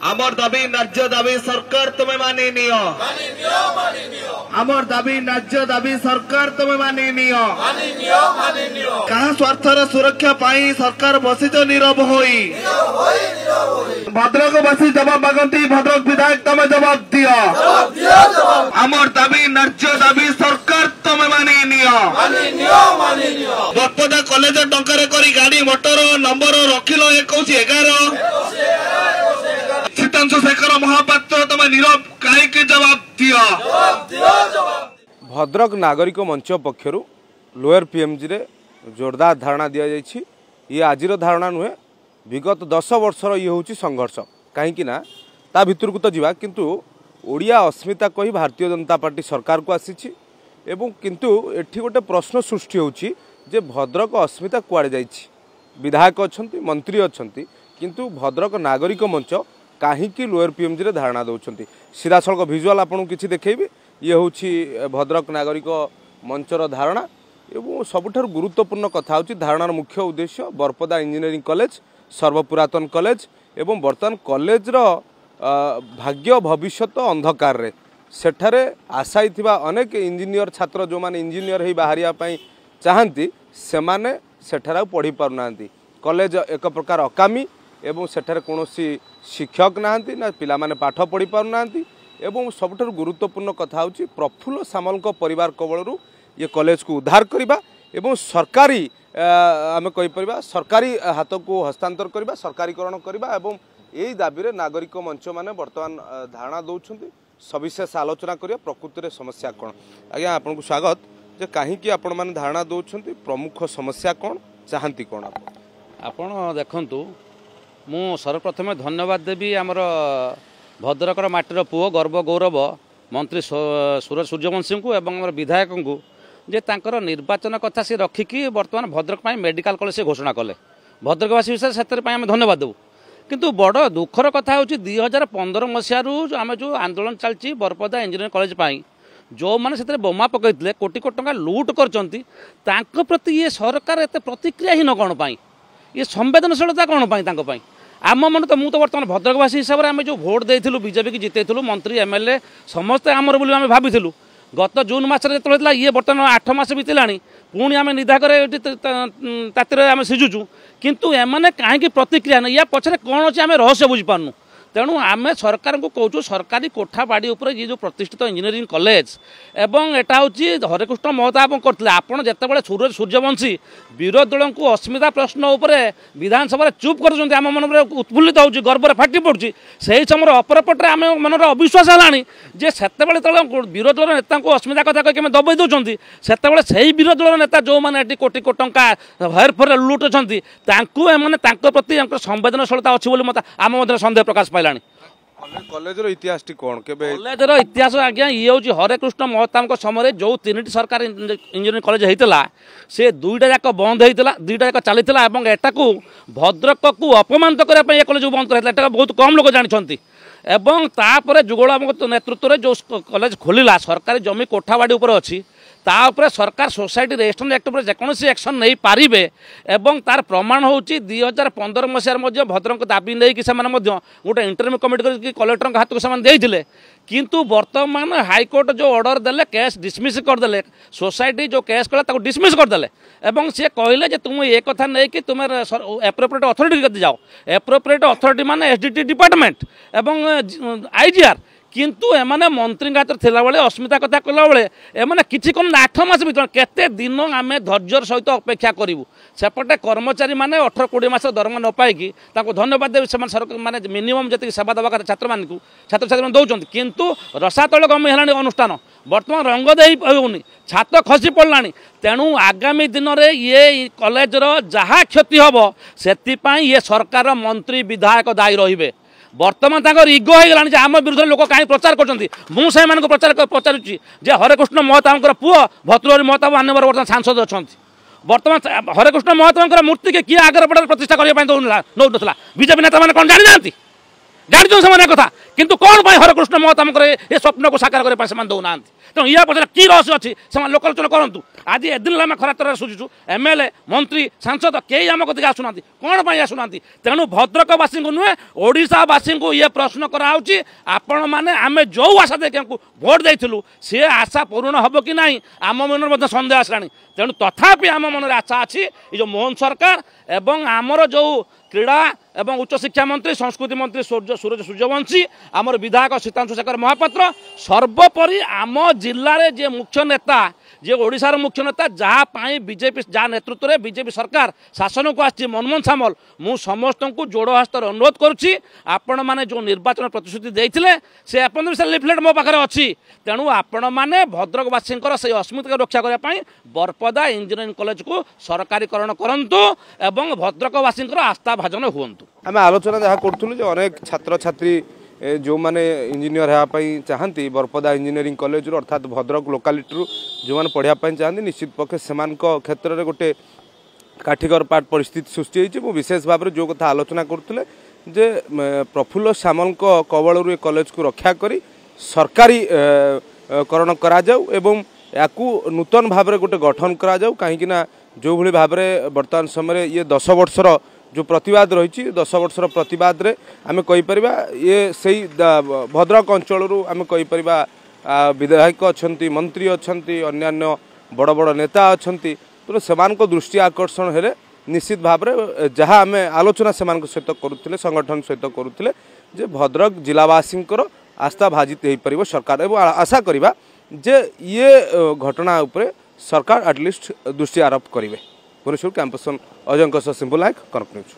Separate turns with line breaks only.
आमर दाबी न्याय्य दाबी सरकार तुम्हें मानि नियो आमर दाबी न्याय्य दाबी सरकार तुम्हें मानि नियो कहा स्वार्थर सुरक्षा पाई सरकार बसित नीरव होई भद्रकवासी जवाब मागती भद्रक विधायक तमे जवाब दियो आमर दाबी न्याय्य दाबी सरकार तुम्हें मानि नियो बरपदा कॉलेज टंकार करी गाड़ी मोटर नंबर रखिल 2111 शीतांशु शेखर महापात्र तमे नीरव कहीं जवाब दियो
भद्रक नागरिक मंच पक्षर लोअर पीएमजी रे जोरदार धारणा दि जाइए। ये आजिर धारणा नुहे विगत 10 वर्षर ये हूँ संघर्ष कहीं ना ता भितर को तो जीवा किंतु ओडिया अस्मिता कही भारतीय जनता पार्टी सरकार को आसी एवं किंतु एठी गोटे प्रश्न सृष्टि होची जे भद्रक अस्मिता कुआड़े जाइछि विधायक अछंती मंत्री अछंती किंतु भद्रक नागरिक मंच कहीं लोअर पीएमजी रे धारणा दौरान सीधा सड़क भिजुआल आपको किसी देखी ये हूँ भद्रक नागरिक मंचर धारणा एवं सबुठ गुरुत्वपूर्ण कथा हूँ धारणार मुख्य उद्देश्य बरपदा इंजीनियरिंग कॉलेज सर्वपुरातन कॉलेज एवं बर्तमान कॉलेज भाग्य भविष्यत अंधकार रे सेठारे आशाई थिबा अनेक इंजीनियर छात्र जो माने इंजीनियर ही बाहरिया चाहती से माने सेठारे पढ़ी पारुना कॉलेज एक प्रकार अकामी एवं सेठारे कौनसी शिक्षक नाहांती ना पिला माने पाठ पढ़ी पारुना एवं सबुठ गुरुत्वपूर्ण कथा हूँ प्रफुल्ल सामल परिवार कबल ये कॉलेज को उद्धार करवा एवं सरकारी आम कहीपर सरकारी हाथ को हस्तांतर करवा सरकारीकरण करवा एवं यही दाबी रे नागरिक मंच माने वर्तमान धारणा दौरान सविशेष आलोचना करिया प्रकृति रे समस्या कौन आज्ञा आपन को स्वागत जे कहीं आपण माने धारणा दौरान प्रमुख समस्या कौन चाहती कौन
आपण देखंतु मु सर्वप्रथम धन्यवाद देवी आमर भद्रकर माटीर पुओ गर्व गौरव मंत्री सूरज सूर्यवंशी को एवं आमर विधायक को जे तांकर निर्वाचन कथा से रखिकी वर्तमान भद्रक मेडिकल कॉलेज से घोषणा कले भद्रकवासी विषय से आम धन्यवाद देव किंतु बड़ दुखर कथा हूँ 2015 मसीह आम जो आंदोलन चलती बरपदा इंजीनियरिंग कॉलेज जो मैंने से बोमा पकड़ते कोटी कोटी टंका लुट कर प्रति ये सरकार एत प्रतिक्रियाहीन कौन पाई ये संवेदनशीलता कौन पाई आम मन तो मुझे बर्तमान भद्रकवासी हिसाब से आम जो भोट देलु बीजेपी की जितेलु मंत्री एमएलए समस्ते आमर बोली आम भाई गत जून मसरे जो ये बर्तमान 8 मास बीतला पुणी आम निदाकर आम सिझुचु किंतु एमाने कहीं प्रतिक्रिया नहीं या पछरे कौन अच्छे आम रहस्य बुझीपारनु तेणु आम सरकार को कहूँ सरकारी कोठा बाड़ी उपर ये जो प्रतिष्ठित इंजीनियरिंग कॉलेज एवं एटा हूँ हरेकृष्ण महताब करते आपड़ जिते सूरज सूर्यवंशी विरोधी दल को अस्मिता प्रश्न उपर विधानसभा चुप कर आम मन उत्फुल्लित हो गर्व फाटी पड़ुची से समय अपरपटे आम मन अविश्वास है से विरोधी दल नेता को अस्मिता कथा कहीं दबाई दौरान से विरोधी दल नेता जो मैंने कोटी कोटी टंका हेरफेर लुटुंट प्रति संवेदनशीलता अच्छी मत आम सन्देह प्रकाश पाइला
कॉलेज इतिहास कौन
कॉलेज इतिहास आज्ञा ये हूँ हरेकृष्ण महताब समय जो 3टी सरकार इंजीनियरिंग कॉलेज होता से 2टा जाक बंद होता 2टा जाक चलता एटा को भद्रक को अपमानित करने कॉलेज बंद कर बहुत कम लोग जानते एवं तापर जुगल नेतृत्व में जो कॉलेज खोलिला सरकारी जमी कोठाबाड़ी उपर अच्छी तापर सरकार सोसाइटी रेजिस्ट्रेशन एक्ट पर जेकोसी एक्शन नहीं पारे एवं तार प्रमाण हूँ 2015 मसीह भद्रक दाबी नहीं कि गोटे इंटरव्यू कमिटी कलेक्टर हाथ को देते किंतु वर्तमान हाईकोर्ट जो ऑर्डर देले केस डिसमिस करदे सोसाइटी जो केस कला डिसमिस करदे एवं सी कहले तुम ये कथा नहीं कि तुम एप्रोप्रिएट अथॉरिटी जाओ एप्रोप्रिएट अथॉरिटी माने एसडीटी डिपार्टमेंट एवं आईजीआर किंतु एमाने मंत्री हाथ थिला बेले अस्मिता कथा कला बेले एमाने किछि कोन 8 मास बीत केते दिन आम धैर्यर सहित अपेक्षा करूँ सेपटे कर्मचारी माने 18-20 मास दरमा न पाई धन्यवाद देवी से सरकार माने मिनिमम जी सेवा देवा छात्र मान छात्र छात्री दौरान किंतु रसातल गमी है अनुष्ठान बर्तमान रंग दे होनी छात खसी पड़ा तेणु आगामी दिन में ये कॉलेजर जहाँ क्षति हम से ये सरकार मंत्री विधायक दायी रे बर्तमान तक इगो हो गला आम विरुद्ध लोक कहीं प्रचार कर प्रचार पचारुची हरेकृष्ण महताब पुओ भतुरी महताब आनबर बर्तमान सांसद अच्छा बर्तमान हरेकृष्ण महताब मूर्ति के किए आगे पड़े प्रतिष्ठा करने नौ बीजेपी नेता मैंने कौन जानी जाती जानते से कथा किंतु कौन भाई हरकृष्ण महतो आमको ये स्वप्न को साकार करने से दौना तेणु या पचर कि रहस्य अच्छी से लोकालोचना करूँ आज एदिन आम खरा तरह सुझुचु एमएलए मंत्री सांसद कई आम कति आसुना कौन पर आसुना तेणु भद्रकवासी को नुहे ओडावासी को ये प्रश्न कराऊँच आपण मैंने आम जो आशा देखिए भोट देलु सी आशा पूर्ण हम कि ना आम मन सन्देह आसला तेणु तथापि आम मन आशा अच्छी जो मोहन सरकार एवं आमर जो क्रीड़ा एवं उच्च शिक्षा मंत्री संस्कृति मंत्री सूरज सूर्यवंशी आमर विधायक सीतांशु शेखर महापात्र सर्वोपरि आम जिले जे मुख्य नेता जे ओडिशार मुख्य नेता जहाँ बीजेपी जहाँ नेतृत्व में बीजेपी सरकार शासन को आसी मनमोहन सामल मु समस्त को जोड़ हस्तर अनुरोध करुच्ची आपण मैंने जो निर्वाचन प्रतिश्रुति देते से अपन से लिफलेट मो पाखे अच्छी तेणु आपण मैंने भद्रकवासी से अस्मिता रक्षा करने बरपदा इंजीनियरिंग कॉलेज को सरकारीकरण करंतु एवं भद्रकवासी आस्था भाजन हूँ
आम आलोचना जहाँ करूँ अनेक छात्र छात्री जो माने इंजीनियर होगापी चाहती बरपदा इंजीनियरिंग कॉलेज अर्थात भद्रक लोकालिटी जो मैंने पढ़ापी चाहती निश्चित पक्षे से क्षेत्र में गोटे काठिकर पाठ परिस्थिति सृष्टि होती है विशेष भाव में जो कथा आलोचना करुले जे प्रफुल्ल सामल कबल कॉलेज को रक्षा करी सरकारी करण करा जाऊ एवं याकू नूतन भाव में गोटे गठन करा जाऊ कहीं जो भली भाव में वर्तमान समय ये 10 वर्षर जो प्रतिवाद रही 10 वर्षर प्रतिवाद रे आमे कहीपर ये सही भद्रक अंचल आमे कहीपर विधायक अच्छा मंत्री अच्छा अन्य बड़ बड़ नेता अच्छा तो से दृष्टि आकर्षण हेले निश्चित भाव में जहाँ आम आलोचना से सहित करुले संगठन सहित करुले जे भद्रक जिलावासी आस्था भाजित हो पार सरकार एवं आशा करवा जे ये घटना उपरे सरकार एटलिस्ट दृष्टि आरोप करेंगे भुवनेश्वर कैंपस अजय सिंपल नायक कनक न्यूज।